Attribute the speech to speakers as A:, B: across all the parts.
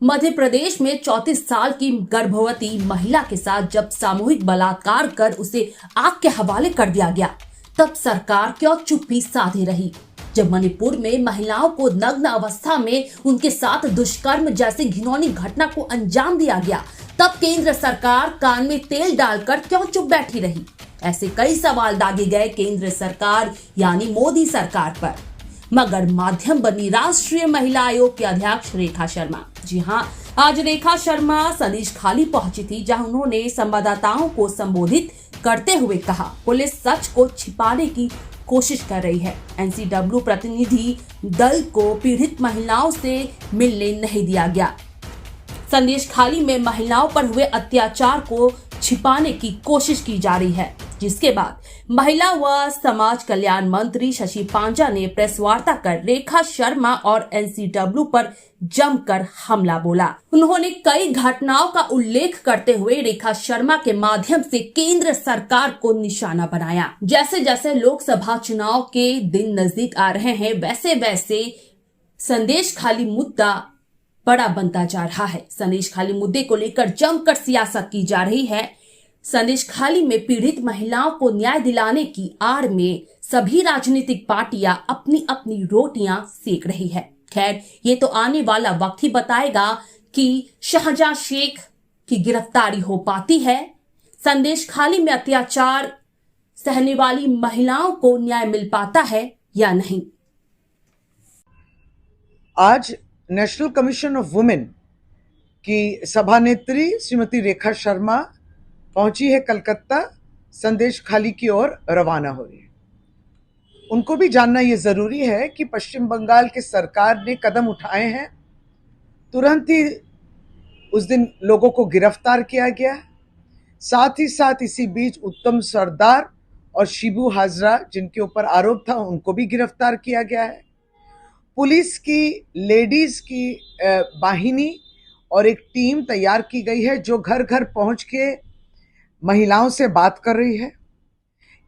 A: मध्य प्रदेश में 34 साल की गर्भवती महिला के साथ जब सामूहिक बलात्कार कर उसे आग के हवाले कर दिया गया, तब सरकार क्यों चुप्पी साधे रही। जब मणिपुर में महिलाओं को नग्न अवस्था में उनके साथ दुष्कर्म जैसी घिनौनी घटना को अंजाम दिया गया, तब केंद्र सरकार कान में तेल डालकर क्यों चुप बैठी रही। ऐसे कई सवाल दागे गए केंद्र सरकार यानी मोदी सरकार पर, मगर माध्यम बनी राष्ट्रीय महिला आयोग के अध्यक्ष रेखा शर्मा। जी हां, आज रेखा शर्मा सनीज खाली पहुंची थी, जहां उन्होंने संवाददाताओं को संबोधित करते हुए कहा, पुलिस सच को छिपाने की कोशिश कर रही है। एनसीडब्ल्यू प्रतिनिधि दल को पीड़ित महिलाओं से मिलने नहीं दिया गया। संदेश खाली में महिलाओं पर हुए अत्याचार को छिपाने की कोशिश की जा रही है, जिसके बाद महिला व समाज कल्याण मंत्री शशि पांजा ने प्रेस वार्ता कर रेखा शर्मा और एनसीडब्ल्यू पर जमकर हमला बोला। उन्होंने कई घटनाओं का उल्लेख करते हुए रेखा शर्मा के माध्यम से केंद्र सरकार को निशाना बनाया। जैसे जैसे लोकसभा चुनाव के दिन नजदीक आ रहे हैं, वैसे वैसे संदेश खाली मुद्दा बड़ा बनता जा रहा है। संदेश खाली मुद्दे को लेकर जमकर सियासत की जा रही है। संदेश खाली में पीड़ित महिलाओं को न्याय दिलाने की आड़ में सभी राजनीतिक पार्टियां अपनी अपनी रोटियां सेक रही है। खैर, ये तो आने वाला वक्त ही बताएगा कि शाहजहां शेख की गिरफ्तारी हो पाती है, संदेश खाली में अत्याचार सहने वाली महिलाओं को न्याय मिल पाता है या नहीं।
B: आज नेशनल कमीशन ऑफ वुमेन की सभानेत्री श्रीमती रेखा शर्मा पहुंची है कलकत्ता, संदेश खाली की ओर रवाना हो रही है। उनको भी जानना यह जरूरी है कि पश्चिम बंगाल की सरकार ने कदम उठाए हैं। तुरंत ही उस दिन लोगों को गिरफ्तार किया गया। साथ ही साथ इसी बीच उत्तम सरदार और शिबू हाजरा, जिनके ऊपर आरोप था, उनको भी गिरफ्तार किया गया है। पुलिस की लेडीज की वाहिनी और एक टीम तैयार की गई है जो घर घर पहुंच के महिलाओं से बात कर रही है।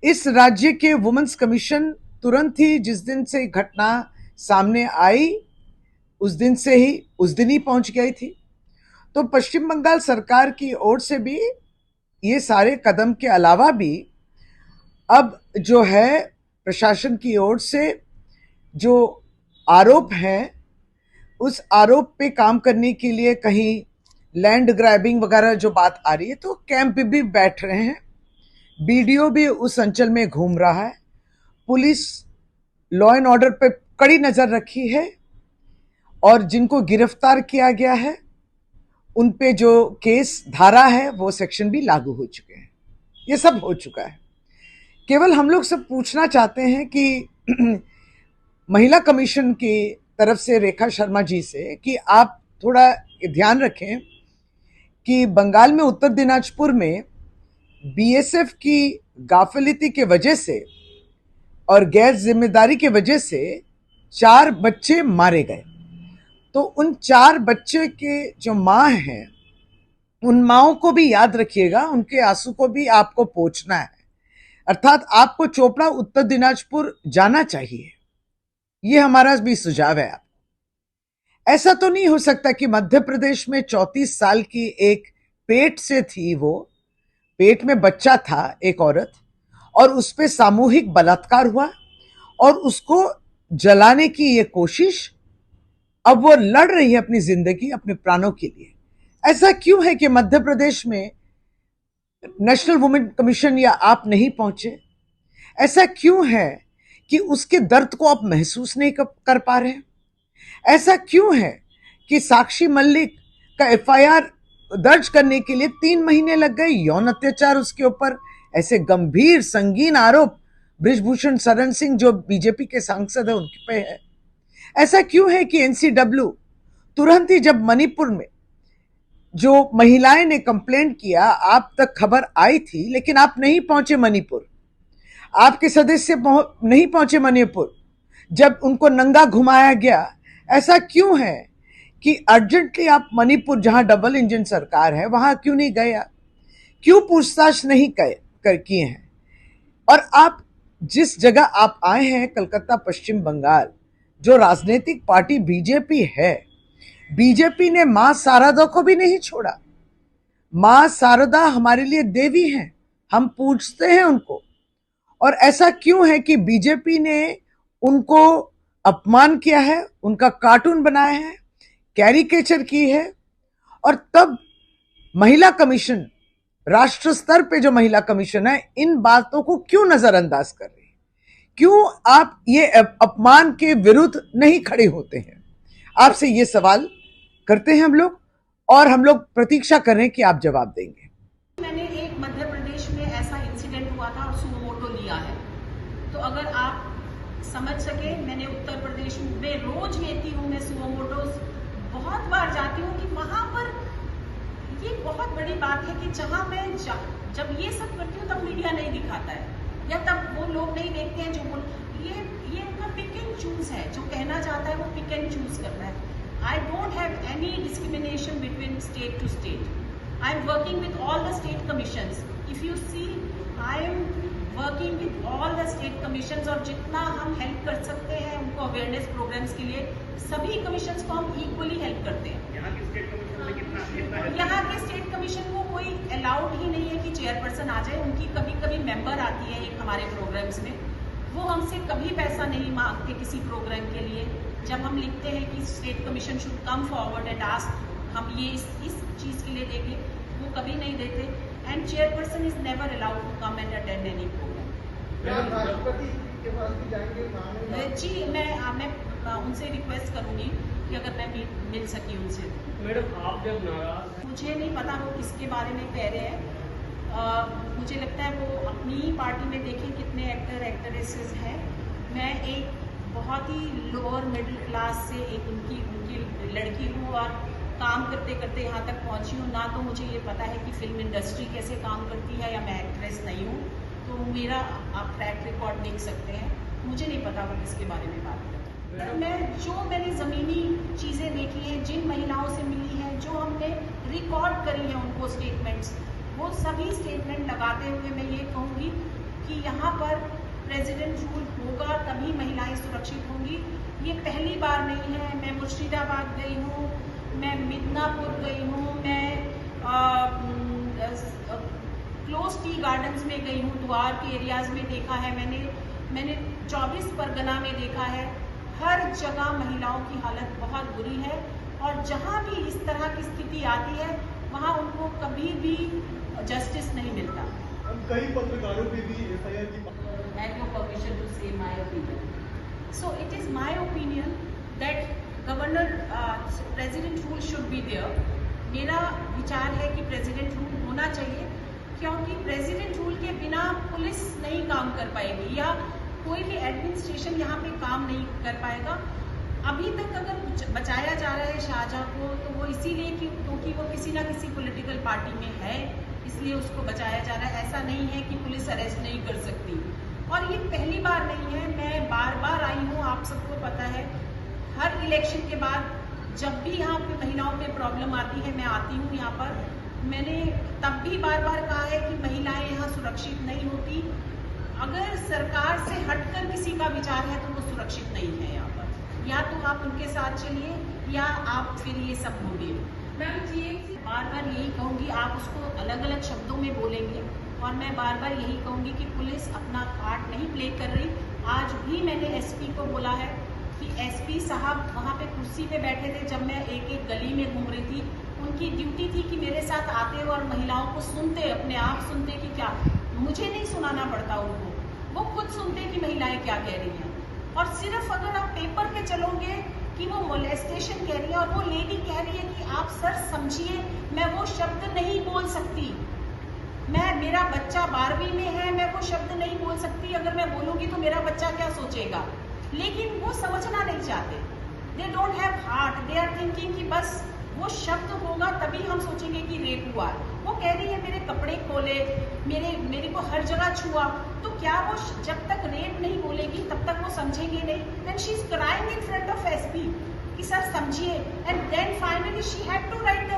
B: इस राज्य के वुमेन्स कमीशन तुरंत ही जिस दिन से घटना सामने आई उस दिन ही पहुंच गई थी। तो पश्चिम बंगाल सरकार की ओर से भी ये सारे कदम के अलावा भी अब जो है प्रशासन की ओर से जो आरोप हैं, उस आरोप पे काम करने के लिए कहीं लैंड ग्रैबिंग वगैरह जो बात आ रही है, तो कैंप भी बैठ रहे हैं। बीडीओ भी उस अंचल में घूम रहा है। पुलिस लॉ एंड ऑर्डर पे कड़ी नजर रखी है और जिनको गिरफ्तार किया गया है उन पे जो केस धारा है वो सेक्शन भी लागू हो चुके हैं। ये सब हो चुका है। केवल हम लोग सब पूछना चाहते हैं कि महिला कमीशन की तरफ से रेखा शर्मा जी से कि आप थोड़ा ध्यान रखें कि बंगाल में उत्तर दिनाजपुर में बीएसएफ की गाफिलती के वजह से और गैर जिम्मेदारी के वजह से 4 बच्चे मारे गए। तो उन 4 बच्चे के जो माँ हैं, उन माओं को भी याद रखिएगा, उनके आंसू को भी आपको पोंछना है। अर्थात आपको चोपड़ा उत्तर दिनाजपुर जाना चाहिए। ये हमारा भी सुझाव है। आप ऐसा तो नहीं हो सकता कि मध्य प्रदेश में 34 साल की एक पेट से थी, वो पेट में बच्चा था एक औरत, और उस पे सामूहिक बलात्कार हुआ और उसको जलाने की ये कोशिश, अब वो लड़ रही है अपनी जिंदगी, अपने प्राणों के लिए। ऐसा क्यों है कि मध्य प्रदेश में नेशनल वुमेन कमीशन या आप नहीं पहुंचे? ऐसा क्यों है कि उसके दर्द को आप महसूस नहीं कर पा रहे हैं? ऐसा क्यों है कि साक्षी मलिक का एफआईआर दर्ज करने के लिए 3 महीने लग गए? यौन अत्याचार उसके ऊपर, ऐसे गंभीर संगीन आरोप बृजभूषण शरण सिंह जो बीजेपी के सांसद है उनके पे है। ऐसा क्यों है कि एनसीडब्ल्यू तुरंत ही जब मणिपुर में जो महिलाएं ने कंप्लेंट किया, आप तक खबर आई थी लेकिन आप नहीं पहुंचे मणिपुर, आपके सदस्य नहीं पहुंचे मणिपुर जब उनको नंगा घुमाया गया। ऐसा क्यों है कि अर्जेंटली आप मणिपुर, जहां डबल इंजन सरकार है, वहां क्यों नहीं गए? क्यों पूछताछ नहीं किए हैं? और आप जिस जगह आप आए हैं, कलकत्ता पश्चिम बंगाल, जो राजनीतिक पार्टी बीजेपी है, बीजेपी ने मां शारदा को भी नहीं छोड़ा। मां शारदा हमारे लिए देवी हैं, हम पूजते हैं उनको। और ऐसा क्यों है कि बीजेपी ने उनको अपमान किया है, उनका कार्टून बनाया है, कैरिकेचर की है। और तब महिला कमीशन, राष्ट्र स्तर पे जो महिला कमीशन है, इन बातों को क्यों नजरअंदाज कर रही है? क्यों आप ये अपमान के विरुद्ध नहीं खड़े होते हैं? आपसे ये सवाल करते हैं हम लोग, और हम लोग प्रतीक्षा कर रहे हैं कि आप जवाब देंगे।
C: मैंने एक मध्य प्रदेश में ऐसा इंसिडेंट हुआ था और सुमोटो लिया है, तो अगर आप समझ सके, मैंने उत्तर प्रदेश में रोज लेती हूँ, मैं सुमोटोस बहुत बार जाती हूँ कि वहां पर ये बहुत बड़ी बात है कि जहां मैं जब ये सब करती हूँ तब मीडिया नहीं दिखाता है, या तब वो लोग नहीं देखते हैं जो ये उनका पिक एंड चूज है, जो कहना चाहता है वो पिक एंड चूज करना है। I don't have any discrimination between state to state. I am working with all the state commissions. If you see, I am working with all the state commissions, और जितना हम help कर सकते हैं उनको awareness programmes के लिए सभी कमीशंस को हम इक्वली हेल्प करते हैं। यहाँ के स्टेट कमीशन को कोई अलाउड ही नहीं है कि चेयरपर्सन आ जाए, उनकी कभी कभी मेंबर आती है एक हमारे प्रोग्राम्स में, वो हमसे कभी पैसा नहीं मांगते किसी प्रोग्राम के लिए। जब हम लिखते हैं कि state commission should come forward and ask हम ये इस चीज के लिए देंगे, वो कभी नहीं देते। And chairperson is never allowed to come and attend any programme.
D: राष्ट्रपति के पास भी जाएंगे?
C: जी, मैं उनसे रिक्वेस्ट करूंगी कि अगर मैं मिल सकी उनसे।
D: मैडम, आप जब नाराज,
C: मुझे नहीं पता वो किसके बारे में कह रहे हैं। मुझे लगता है वो अपनी ही पार्टी में देखें कितने एक्टर एक्ट्रेसेस हैं। मैं एक बहुत ही लोअर मिडिल क्लास से एक उनकी लड़की हूँ और काम करते करते यहाँ तक पहुँची हूँ। ना तो मुझे ये पता है कि फिल्म इंडस्ट्री कैसे काम करती है, या मैं एक्ट्रेस नहीं हूँ, तो मेरा आप ट्रैक रिकॉर्ड देख सकते हैं। मुझे नहीं पता वो किसके बारे में बात करते हैं। मैंने ज़मीनी चीज़ें देखी हैं, जिन महिलाओं से मिली हैं, जो हमने रिकॉर्ड करी है उनको स्टेटमेंट्स, वो सभी स्टेटमेंट लगाते हुए मैं ये कहूँगी कि यहाँ पर प्रेसिडेंट रूल होगा तभी महिलाएं सुरक्षित होंगी। ये पहली बार नहीं है। मैं मुर्शिदाबाद गई हूँ, मैं मिदनापुर गई हूँ, मैं क्लोज टी गार्डन्स में गई हूँ, द्वार के एरियाज में देखा है मैंने 24 परगना में देखा है। हर जगह महिलाओं की हालत बहुत बुरी है, और जहाँ भी इस तरह की स्थिति आती है वहाँ उनको कभी भी जस्टिस नहीं मिलता।
D: कई पत्रकारों पे भी एफआईआर की
C: I have no permission to say my opinion. So it is my opinion that president rule should be there. मेरा विचार है कि प्रेसिडेंट रूल होना चाहिए, क्योंकि प्रेसिडेंट रूल के बिना पुलिस नहीं काम कर पाएगी, या कोई भी एडमिनिस्ट्रेशन यहाँ पे काम नहीं कर पाएगा। अभी तक अगर बचाया जा रहा है शाहजहां को, तो वो इसीलिए क्योंकि वो किसी ना किसी पॉलिटिकल पार्टी में है, इसलिए उसको बचाया जा रहा है। ऐसा नहीं है कि पुलिस अरेस्ट नहीं कर सकती। और ये पहली बार नहीं है, मैं बार बार आई हूँ, आप सबको पता है। हर इलेक्शन के बाद जब भी यहाँ पे महिलाओं पे प्रॉब्लम आती है, मैं आती हूँ यहाँ पर। मैंने तब भी बार बार कहा है कि महिलाएं यहाँ सुरक्षित नहीं होती। अगर सरकार से हटकर किसी का विचार है तो वो सुरक्षित नहीं है यहाँ पर। या तो आप उनके साथ चलिए, या आप फिर ये सब भूलिए। मैं बार बार यही कहूँगी, आप उसको अलग अलग शब्दों में बोलेंगे, और मैं बार बार यही कहूँगी कि पुलिस अपना पार्ट नहीं प्ले कर रही। आज भी मैंने एसपी को बोला है कि एसपी साहब वहाँ पे कुर्सी पे बैठे थे जब मैं एक एक गली में घूम रही थी। उनकी ड्यूटी थी कि मेरे साथ आते और महिलाओं को सुनते, अपने आप सुनते कि क्या, मुझे नहीं सुनाना पड़ता उनको, वो खुद सुनते कि महिलाएं क्या कह रही हैं। और सिर्फ अगर आप पेपर पे चलोगे कि वो मोलेस्टेशन कह रही है, और वो लेडी कह रही है कि आप सर समझिए, मैं वो शब्द नहीं बोल सकती, मेरा बच्चा 12वीं में है, मैं वो शब्द नहीं बोल सकती। अगर मैं बोलूंगी तो मेरा बच्चा क्या सोचेगा। लेकिन वो समझना नहीं चाहते। They don't have heart, they are thinking कि बस वो शब्द होगा तभी हम सोचेंगे कि रेप हुआ। वो कह रही है मेरे कपड़े खोले, मेरे को हर जगह छुआ, तो क्या वो जब तक रेप नहीं बोलेगी तब तक वो समझेंगे नहीं। Then she is crying in front of SP कि सर समझिए। And then finally she had to write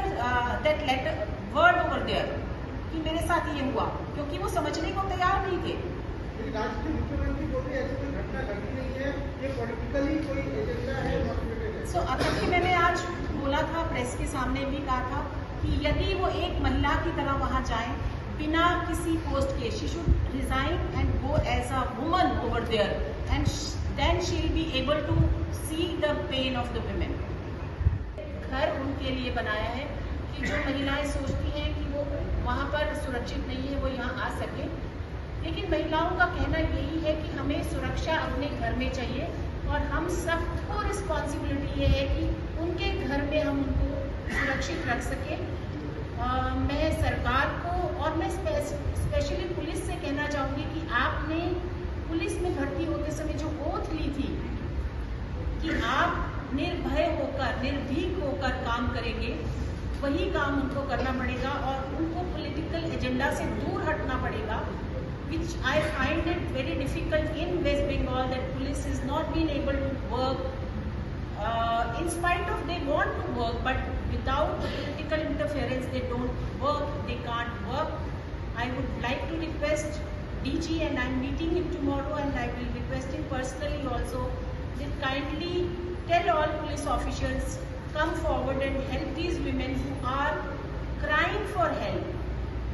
C: that letter word over there कि मेरे साथ ये हुआ, क्योंकि वो समझने को तैयार नहीं थे।
D: राज्य के मुख्यमंत्री को भी ऐसी कोई घटना घटी नहीं है, ये पॉलिटिकली कोई एजेंडा है।
C: सो अभी मैंने आज बोला था, प्रेस के सामने भी कहा था कि यदि वो एक महिला की तरह वहाँ जाए बिना किसी पोस्ट के, she should resign and go as a woman over there and then she will be able to see the pain of the women. घर उनके लिए बनाया है कि जो महिलाएं सोचती हैं कि वो वहाँ पर सुरक्षित नहीं है, वो यहाँ आ सके। लेकिन महिलाओं का कहना यही है कि हमें सुरक्षा अपने घर में चाहिए और हम सबको रिस्पॉन्सिबिलिटी ये है कि उनके घर में हम उनको सुरक्षित रख सकें। मैं सरकार को और मैं स्पेशली पुलिस से कहना चाहूँगी कि आपने पुलिस में भर्ती होते समय जो ओथ ली थी कि आप निर्भय होकर, निर्भीक होकर काम करेंगे, वही काम उनको करना पड़ेगा और उनको पॉलिटिकल एजेंडा से दूर हटना पड़ेगा, which I find it very difficult in West Bengal that police is not been able to work in spite of they want to work, but without political interference they don't work, they can't work. I would like to request DG, and I am meeting him tomorrow, and I will request him personally also that kindly tell all police officials come forward and help these women who are crying for help.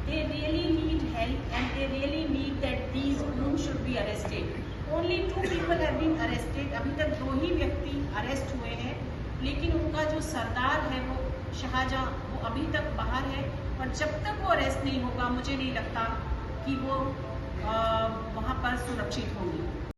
C: They really need help and they really need that these women should be arrested. Only 2 people have been arrested. अभी तक 2 ही व्यक्ति arrest हुए हैं, लेकिन उनका जो सरदार है वो शाहजहां, वो अभी तक बाहर है और जब तक वो अरेस्ट नहीं होगा मुझे नहीं लगता कि वो वहाँ पर सुरक्षित होंगी।